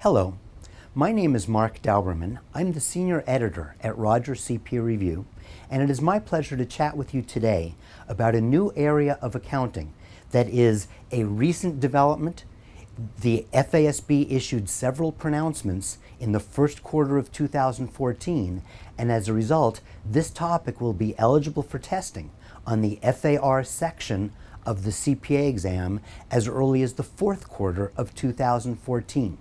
Hello, my name is Mark Dauberman. I'm the senior editor at Rogers CPA Review, and it is my pleasure to chat with you today about a new area of accounting that is a recent development. The FASB issued several pronouncements in the first quarter of 2014, and as a result, this topic will be eligible for testing on the FAR section of the CPA exam as early as the fourth quarter of 2014.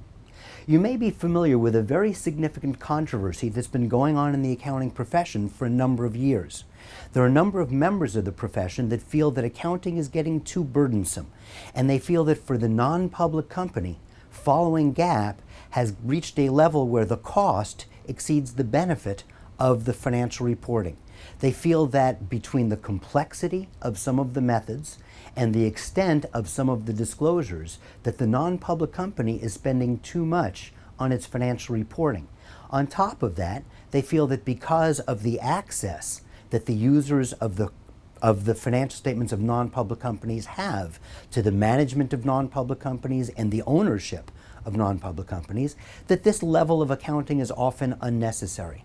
You may be familiar with a very significant controversy that's been going on in the accounting profession for a number of years. There are a number of members of the profession that feel that accounting is getting too burdensome, and they feel that for the non-public company, following GAAP has reached a level where the cost exceeds the benefit of the financial reporting. They feel that between the complexity of some of the methods and the extent of some of the disclosures, that the non-public company is spending too much on its financial reporting. On top of that, they feel that because of the access that the users of the financial statements of non-public companies have to the management of non-public companies and the ownership of non-public companies, that this level of accounting is often unnecessary.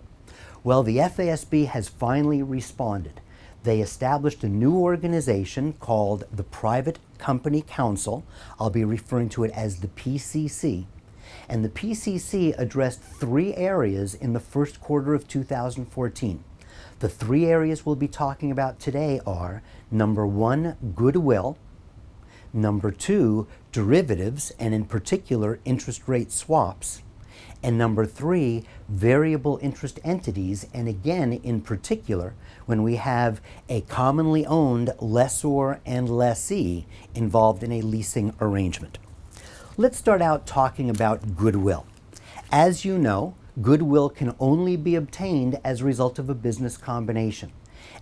Well, the FASB has finally responded. They established a new organization called the Private Company Council. I'll be referring to it as the PCC. And the PCC addressed three areas in the first quarter of 2014. The three areas we'll be talking about today are, number one, goodwill; number two, derivatives, and in particular, interest rate swaps; and number three, variable interest entities, and again, in particular, when we have a commonly owned lessor and lessee involved in a leasing arrangement. Let's start out talking about goodwill. As you know, goodwill can only be obtained as a result of a business combination.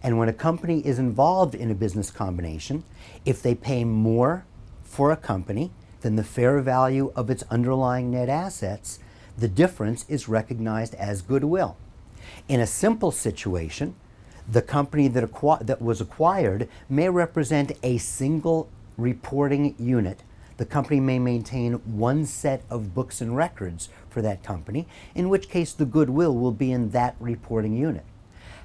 And when a company is involved in a business combination, if they pay more for a company than the fair value of its underlying net assets, the difference is recognized as goodwill. In a simple situation, the company that was acquired may represent a single reporting unit. The company may maintain one set of books and records for that company, in which case the goodwill will be in that reporting unit.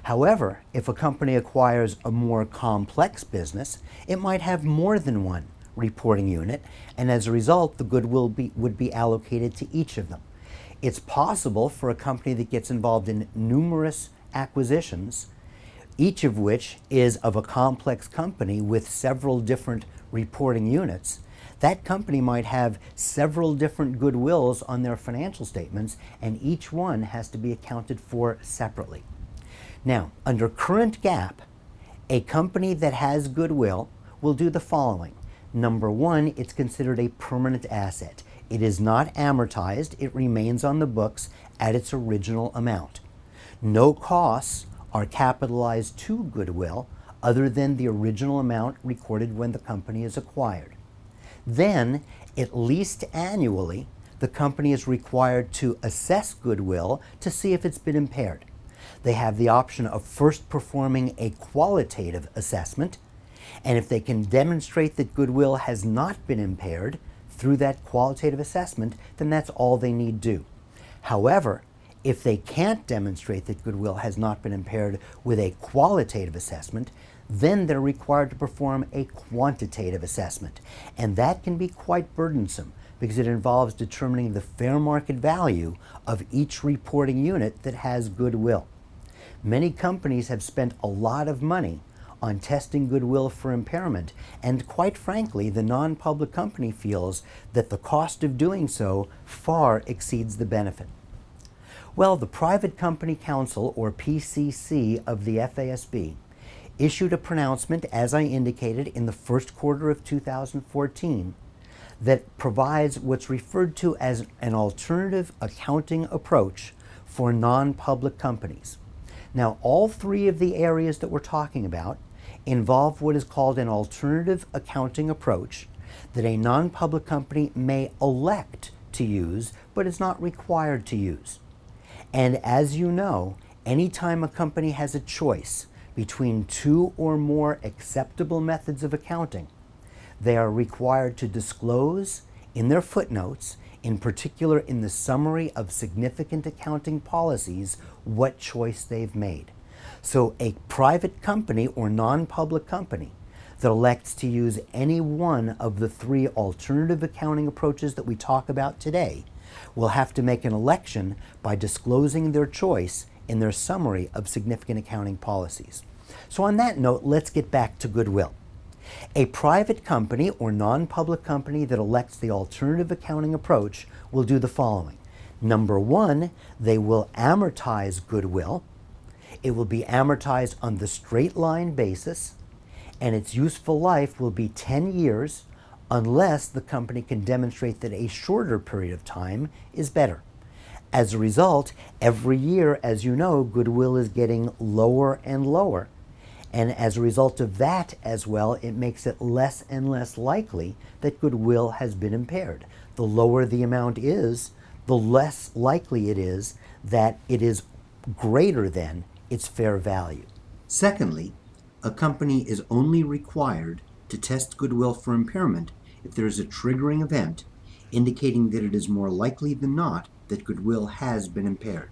However, if a company acquires a more complex business, it might have more than one reporting unit, and as a result, the goodwill would be allocated to each of them. It's possible for a company that gets involved in numerous acquisitions, each of which is of a complex company with several different reporting units. That company might have several different goodwills on their financial statements, and each one has to be accounted for separately. Now, under current GAAP, a company that has goodwill will do the following. Number one, it's considered a permanent asset. It is not amortized. It remains on the books at its original amount. No costs are capitalized to goodwill other than the original amount recorded when the company is acquired. Then, at least annually, the company is required to assess goodwill to see if it's been impaired. They have the option of first performing a qualitative assessment, and if they can demonstrate that goodwill has not been impaired through that qualitative assessment, then that's all they need do. However, if they can't demonstrate that goodwill has not been impaired with a qualitative assessment, then they're required to perform a quantitative assessment. And that can be quite burdensome because it involves determining the fair market value of each reporting unit that has goodwill. Many companies have spent a lot of money on testing goodwill for impairment, and quite frankly, the non-public company feels that the cost of doing so far exceeds the benefit. Well, the Private Company Council, or PCC, of the FASB issued a pronouncement, as I indicated, in the first quarter of 2014 that provides what's referred to as an alternative accounting approach for non-public companies. Now, all three of the areas that we're talking about involve what is called an alternative accounting approach that a non-public company may elect to use, but is not required to use. And as you know, anytime a company has a choice between two or more acceptable methods of accounting, they are required to disclose in their footnotes in particular in the summary of significant accounting policies, what choice they've made. So a private company or non-public company that elects to use any one of the three alternative accounting approaches that we talk about today will have to make an election by disclosing their choice in their summary of significant accounting policies. So on that note, let's get back to goodwill. A private company or non-public company that elects the alternative accounting approach will do the following. Number one, they will amortize goodwill. It will be amortized on the straight line basis, and its useful life will be 10 years unless the company can demonstrate that a shorter period of time is better. As a result, every year, as you know, goodwill is getting lower and lower. And as a result of that as well, it makes it less and less likely that goodwill has been impaired. The lower the amount is, the less likely it is that it is greater than its fair value. Secondly, a company is only required to test goodwill for impairment if there is a triggering event indicating that it is more likely than not that goodwill has been impaired.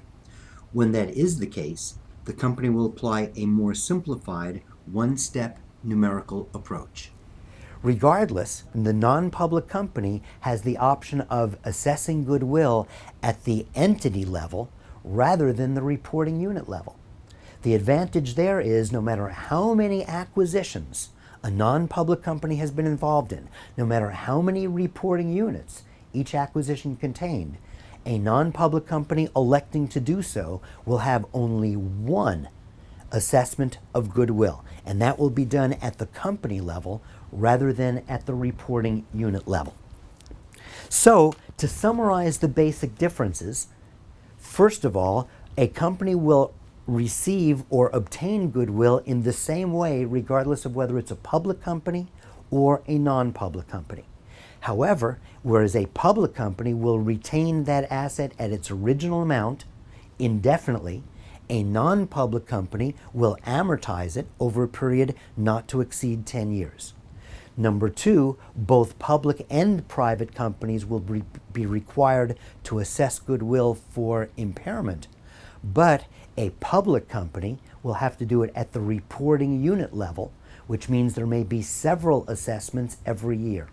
When that is the case, the company will apply a more simplified one-step numerical approach. Regardless, the non-public company has the option of assessing goodwill at the entity level rather than the reporting unit level. The advantage there is no matter how many acquisitions a non-public company has been involved in, no matter how many reporting units each acquisition contained, a non-public company electing to do so will have only one assessment of goodwill, and that will be done at the company level rather than at the reporting unit level. So, to summarize the basic differences, first of all, a company will receive or obtain goodwill in the same way regardless of whether it's a public company or a non-public company. However, whereas a public company will retain that asset at its original amount indefinitely, a non-public company will amortize it over a period not to exceed 10 years. Number two, both public and private companies will be required to assess goodwill for impairment, but a public company will have to do it at the reporting unit level, which means there may be several assessments every year.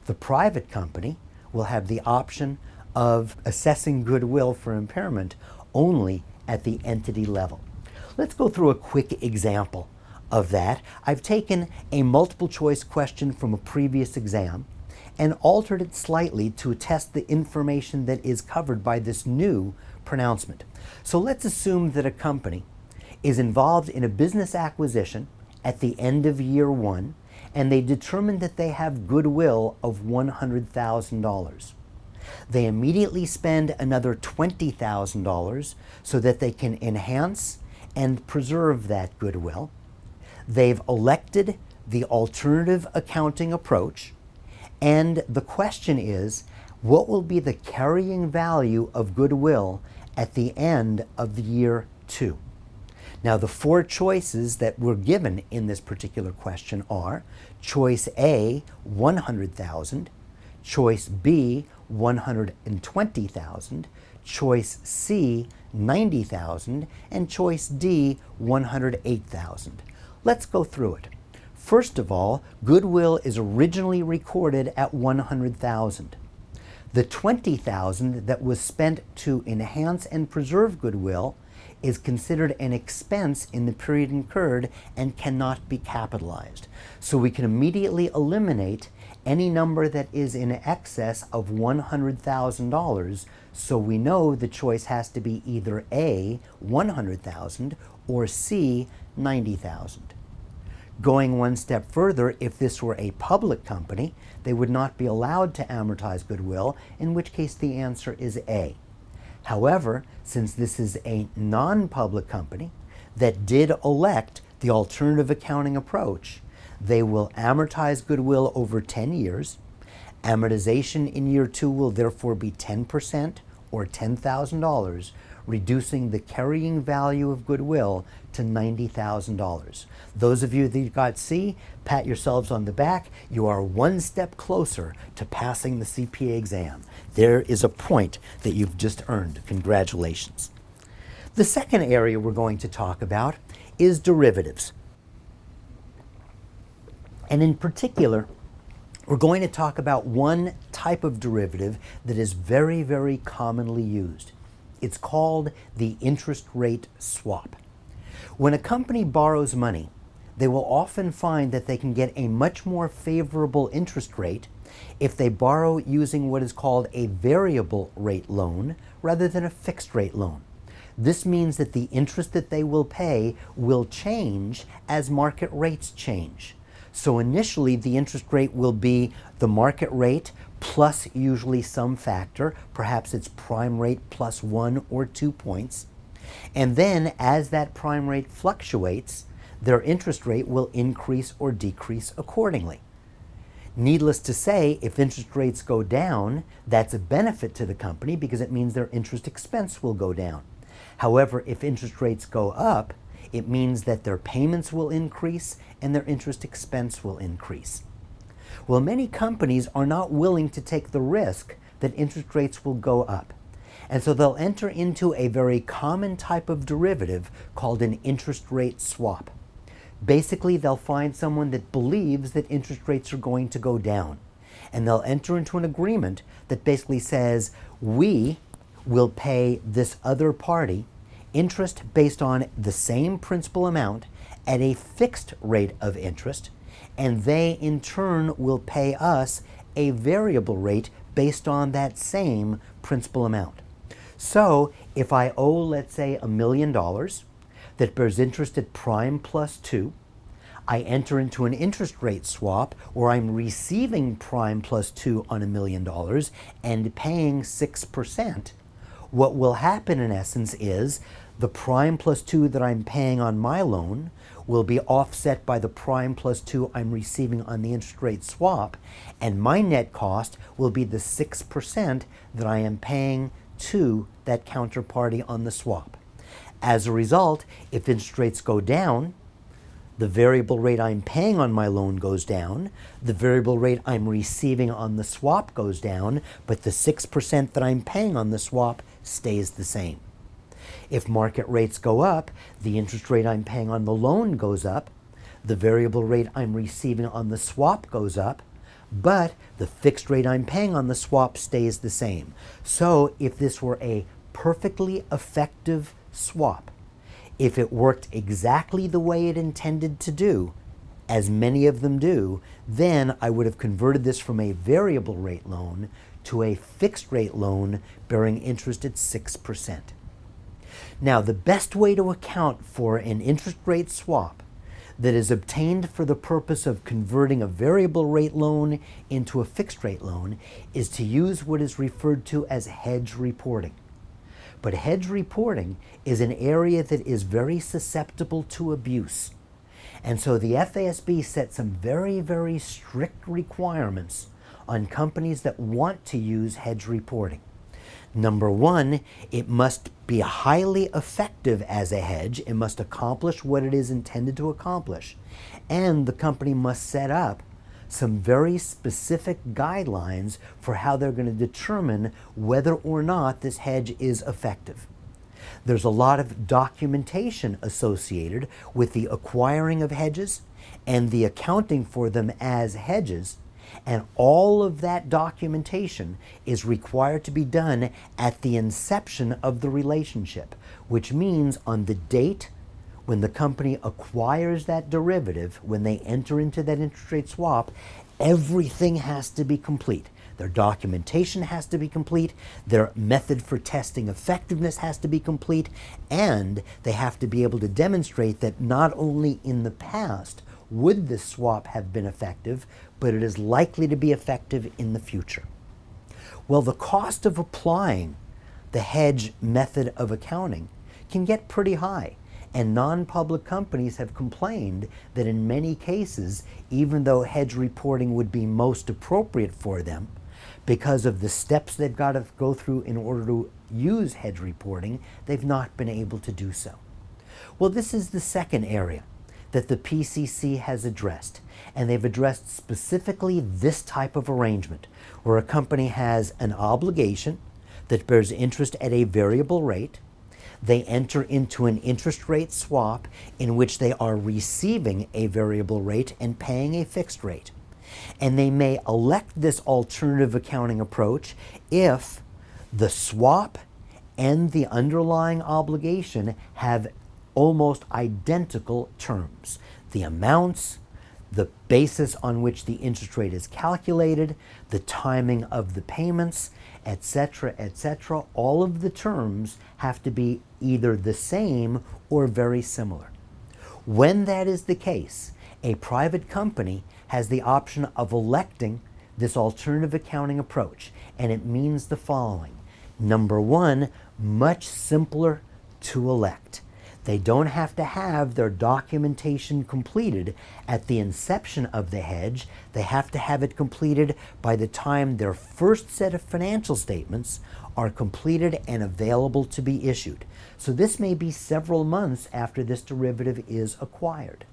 The private company will have the option of assessing goodwill for impairment only at the entity level. Let's go through a quick example of that. I've taken a multiple choice question from a previous exam and altered it slightly to test the information that is covered by this new pronouncement. So let's assume that a company is involved in a business acquisition at the end of year one, and they determine that they have goodwill of $100,000. They immediately spend another $20,000 so that they can enhance and preserve that goodwill. They've elected the alternative accounting approach, and the question is, what will be the carrying value of goodwill at the end of the year two? Now, the four choices that were given in this particular question are choice A, 100,000, choice B, 120,000, choice C, 90,000, and choice D, 108,000. Let's go through it. First of all, goodwill is originally recorded at 100,000. The 20,000 that was spent to enhance and preserve goodwill is considered an expense in the period incurred and cannot be capitalized. So we can immediately eliminate any number that is in excess of $100,000, so we know the choice has to be either A, 100,000, or C, 90,000. Going one step further, if this were a public company, they would not be allowed to amortize goodwill, in which case the answer is A. However, since this is a non-public company that did elect the alternative accounting approach, they will amortize goodwill over 10 years. Amortization in year two will therefore be 10% or $10,000, reducing the carrying value of goodwill to $90,000. Those of you that got C, pat yourselves on the back. You are one step closer to passing the CPA exam. There is a point that you've just earned. Congratulations. The second area we're going to talk about is derivatives. And in particular, we're going to talk about one type of derivative that is very, very commonly used. It's called the interest rate swap. When a company borrows money, they will often find that they can get a much more favorable interest rate if they borrow using what is called a variable rate loan rather than a fixed rate loan. This means that the interest that they will pay will change as market rates change. So initially, the interest rate will be the market rate plus usually some factor, perhaps it's prime rate plus 1 or 2 points. And then as that prime rate fluctuates, their interest rate will increase or decrease accordingly. Needless to say, if interest rates go down, that's a benefit to the company because it means their interest expense will go down. However, if interest rates go up, it means that their payments will increase and their interest expense will increase. Well, many companies are not willing to take the risk that interest rates will go up. And so they'll enter into a very common type of derivative called an interest rate swap. Basically, they'll find someone that believes that interest rates are going to go down. And they'll enter into an agreement that basically says, we will pay this other party interest based on the same principal amount at a fixed rate of interest, and they in turn will pay us a variable rate based on that same principal amount. So if I owe, let's say, $1 million that bears interest at prime plus 2, I enter into an interest rate swap where I'm receiving prime plus 2 on $1 million and paying 6%. What will happen in essence is the prime plus 2 that I'm paying on my loan will be offset by the prime plus 2 I'm receiving on the interest rate swap, and my net cost will be the 6% that I am paying to that counterparty on the swap. As a result, if interest rates go down, the variable rate I'm paying on my loan goes down, the variable rate I'm receiving on the swap goes down, but the 6% that I'm paying on the swap stays the same. If market rates go up, the interest rate I'm paying on the loan goes up, the variable rate I'm receiving on the swap goes up, but the fixed rate I'm paying on the swap stays the same. So if this were a perfectly effective swap, if it worked exactly the way it intended to do, as many of them do, then I would have converted this from a variable rate loan to a fixed rate loan bearing interest at 6%. Now, the best way to account for an interest rate swap that is obtained for the purpose of converting a variable rate loan into a fixed rate loan is to use what is referred to as hedge reporting. But hedge reporting is an area that is very susceptible to abuse. And so the FASB set some very, very strict requirements on companies that want to use hedge reporting. Number one, it must be highly effective as a hedge. It must accomplish what it is intended to accomplish. And the company must set up some very specific guidelines for how they're going to determine whether or not this hedge is effective. There's a lot of documentation associated with the acquiring of hedges and the accounting for them as hedges, and all of that documentation is required to be done at the inception of the relationship, which means on the date when the company acquires that derivative, when they enter into that interest rate swap, everything has to be complete. Their documentation has to be complete, their method for testing effectiveness has to be complete, and they have to be able to demonstrate that not only in the past would this swap have been effective, but it is likely to be effective in the future. Well, the cost of applying the hedge method of accounting can get pretty high. And non-public companies have complained that in many cases, even though hedge reporting would be most appropriate for them, because of the steps they've got to go through in order to use hedge reporting, they've not been able to do so. Well, this is the second area that the PCC has addressed, and they've addressed specifically this type of arrangement where a company has an obligation that bears interest at a variable rate. They enter into an interest rate swap in which they are receiving a variable rate and paying a fixed rate. And they may elect this alternative accounting approach if the swap and the underlying obligation have almost identical terms. The amounts, the basis on which the interest rate is calculated, the timing of the payments, etc., etc. All of the terms have to be either the same or very similar. When that is the case, a private company has the option of electing this alternative accounting approach, and it means the following. Number one, much simpler to elect. They don't have to have their documentation completed at the inception of the hedge. They have to have it completed by the time their first set of financial statements are completed and available to be issued. So this may be several months after this derivative is acquired.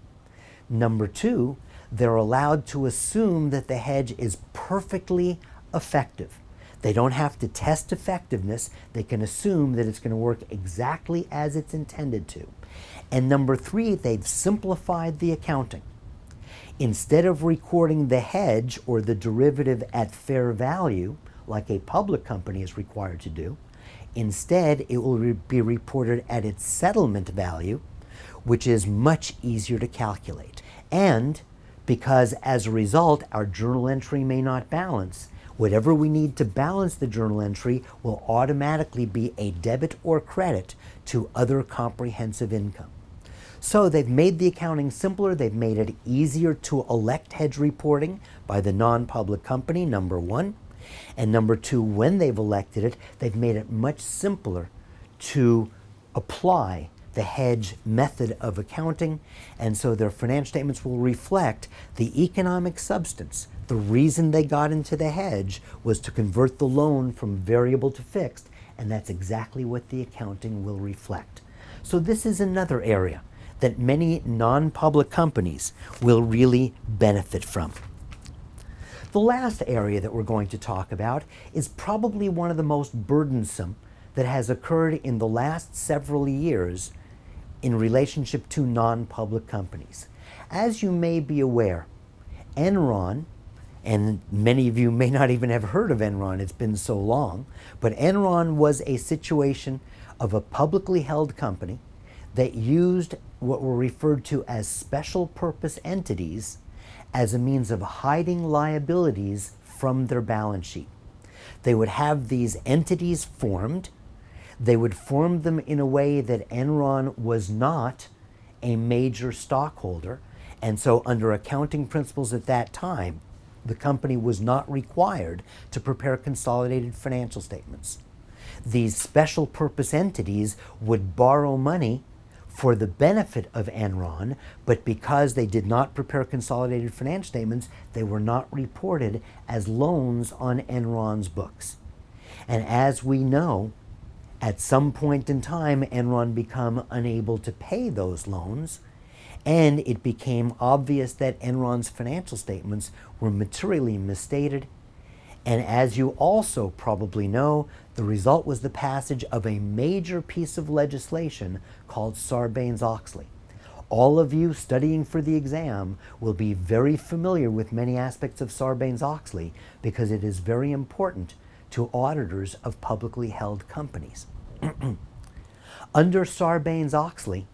Number two, they're allowed to assume that the hedge is perfectly effective. They don't have to test effectiveness. They can assume that it's going to work exactly as it's intended to. And number three, they've simplified the accounting. Instead of recording the hedge or the derivative at fair value, like a public company is required to do, instead it will be reported at its settlement value, which is much easier to calculate. And because as a result, our journal entry may not balance, whatever we need to balance the journal entry will automatically be a debit or credit to other comprehensive income. So they've made the accounting simpler, they've made it easier to elect hedge reporting by the non-public company, number one. And number two, when they've elected it, they've made it much simpler to apply the hedge method of accounting, and so their financial statements will reflect the economic substance. The reason they got into the hedge was to convert the loan from variable to fixed, and that's exactly what the accounting will reflect. So this is another area that many non-public companies will really benefit from. The last area that we're going to talk about is probably one of the most burdensome that has occurred in the last several years in relationship to non-public companies. As you may be aware, Enron, and many of you may not even have heard of Enron, it's been so long, but Enron was a situation of a publicly held company that used what were referred to as special purpose entities as a means of hiding liabilities from their balance sheet. They would have these entities formed. They would form them in a way that Enron was not a major stockholder, and so under accounting principles at that time, the company was not required to prepare consolidated financial statements. These special purpose entities would borrow money for the benefit of Enron, but because they did not prepare consolidated financial statements, they were not reported as loans on Enron's books. And as we know, at some point in time, Enron became unable to pay those loans, and it became obvious that Enron's financial statements were materially misstated. And as you also probably know, the result was the passage of a major piece of legislation called Sarbanes-Oxley. All of you studying for the exam will be very familiar with many aspects of Sarbanes-Oxley because it is very important to auditors of publicly held companies. Under Sarbanes-Oxley,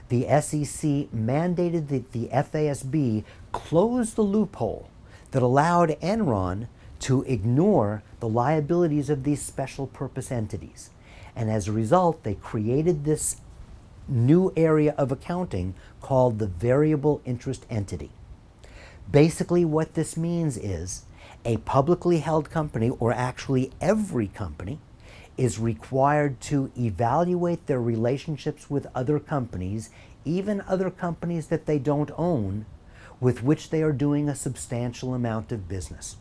the SEC mandated that the FASB close the loophole that allowed Enron to ignore the liabilities of these special purpose entities. And as a result, they created this new area of accounting called the variable interest entity. Basically, what this means is a publicly held company, or actually every company, is required to evaluate their relationships with other companies, even other companies that they don't own, with which they are doing a substantial amount of business.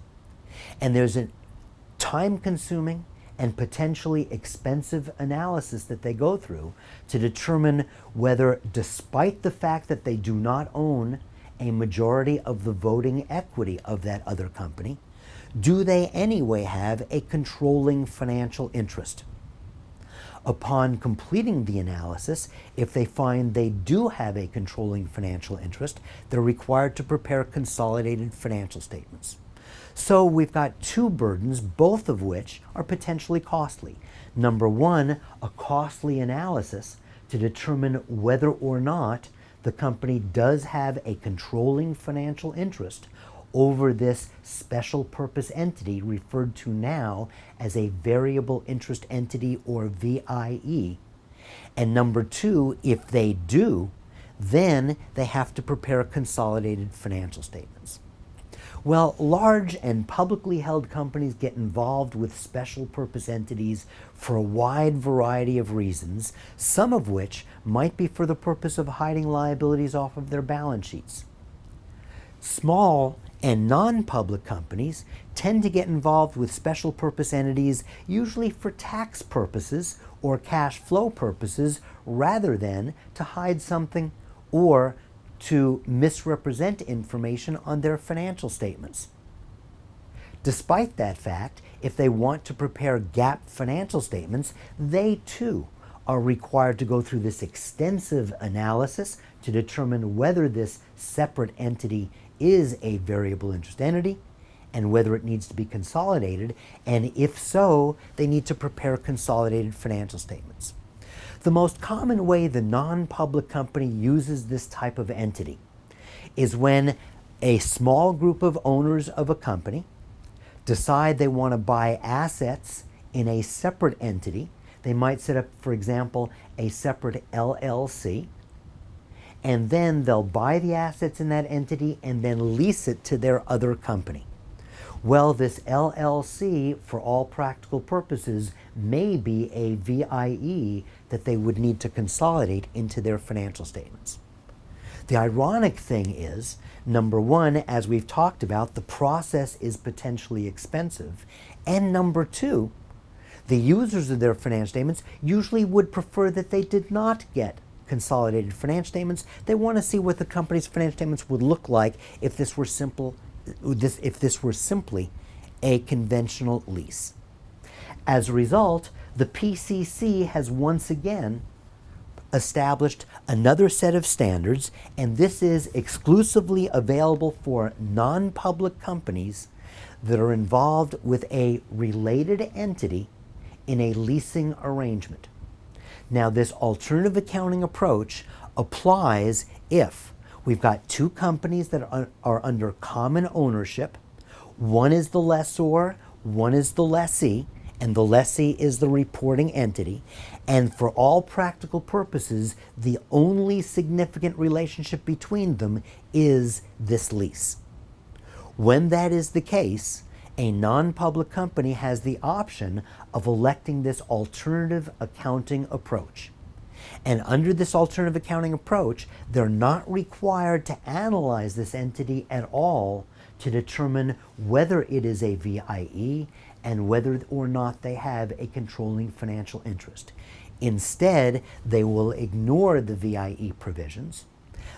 And there's an time-consuming and potentially expensive analysis that they go through to determine whether, despite the fact that they do not own a majority of the voting equity of that other company, do they anyway have a controlling financial interest? Upon completing the analysis, if they find they do have a controlling financial interest, they're required to prepare consolidated financial statements. So we've got two burdens, both of which are potentially costly. Number one, a costly analysis to determine whether or not the company does have a controlling financial interest over this special purpose entity referred to now as a variable interest entity, or VIE. And number two, if they do, then they have to prepare consolidated financial statements. Well, large and publicly held companies get involved with special purpose entities for a wide variety of reasons, some of which might be for the purpose of hiding liabilities off of their balance sheets. Small and non-public companies tend to get involved with special purpose entities usually for tax purposes or cash flow purposes rather than to hide something or to misrepresent information on their financial statements. Despite that fact, if they want to prepare GAAP financial statements, they too are required to go through this extensive analysis to determine whether this separate entity is a variable interest entity and whether it needs to be consolidated, and if so, they need to prepare consolidated financial statements. The most common way the non-public company uses this type of entity is when a small group of owners of a company decide they want to buy assets in a separate entity. They might set up, for example, a separate LLC, and then they'll buy the assets in that entity and then lease it to their other company. Well, this LLC, for all practical purposes, may be a VIE that they would need to consolidate into their financial statements. The ironic thing is, number one, as we've talked about, the process is potentially expensive, and number two, the users of their financial statements usually would prefer that they did not get consolidated financial statements. They want to see what the company's financial statements would look like if this were simply a conventional lease. As a result, the PCC has once again established another set of standards, and this is exclusively available for non-public companies that are involved with a related entity in a leasing arrangement. Now, this alternative accounting approach applies if we've got two companies that are under common ownership. One is the lessor, one is the lessee, and the lessee is the reporting entity. And for all practical purposes, the only significant relationship between them is this lease. When that is the case, a non-public company has the option of electing this alternative accounting approach. And under this alternative accounting approach, they're not required to analyze this entity at all to determine whether it is a VIE and whether or not they have a controlling financial interest. Instead, they will ignore the VIE provisions.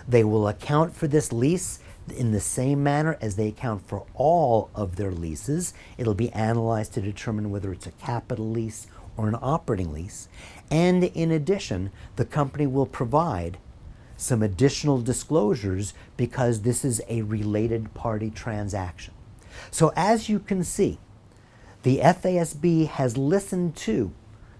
They will account for this lease in the same manner as they account for all of their leases. It'll be analyzed to determine whether it's a capital lease or an operating lease. And in addition, the company will provide some additional disclosures because this is a related party transaction. So as you can see, the FASB has listened to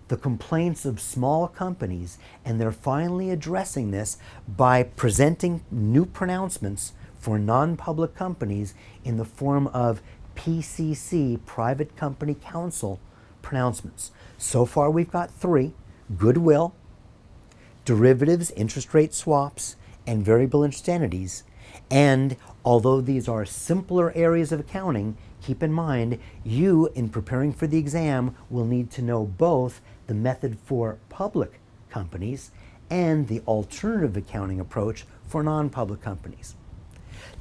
the complaints of small companies, and they're finally addressing this by presenting new pronouncements for non-public companies in the form of PCC, Private Company Council pronouncements. So far we've got three: goodwill, derivatives, interest rate swaps, and variable interest entities. And although these are simpler areas of accounting, keep in mind, you, in preparing for the exam, will need to know both the method for public companies and the alternative accounting approach for non-public companies.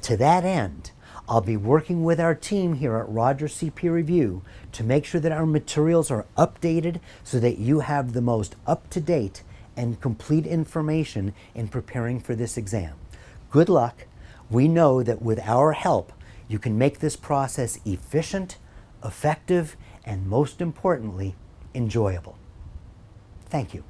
To that end, I'll be working with our team here at Rogers CPA Review to make sure that our materials are updated so that you have the most up-to-date and complete information in preparing for this exam. Good luck. We know that with our help, you can make this process efficient, effective, and most importantly, enjoyable. Thank you.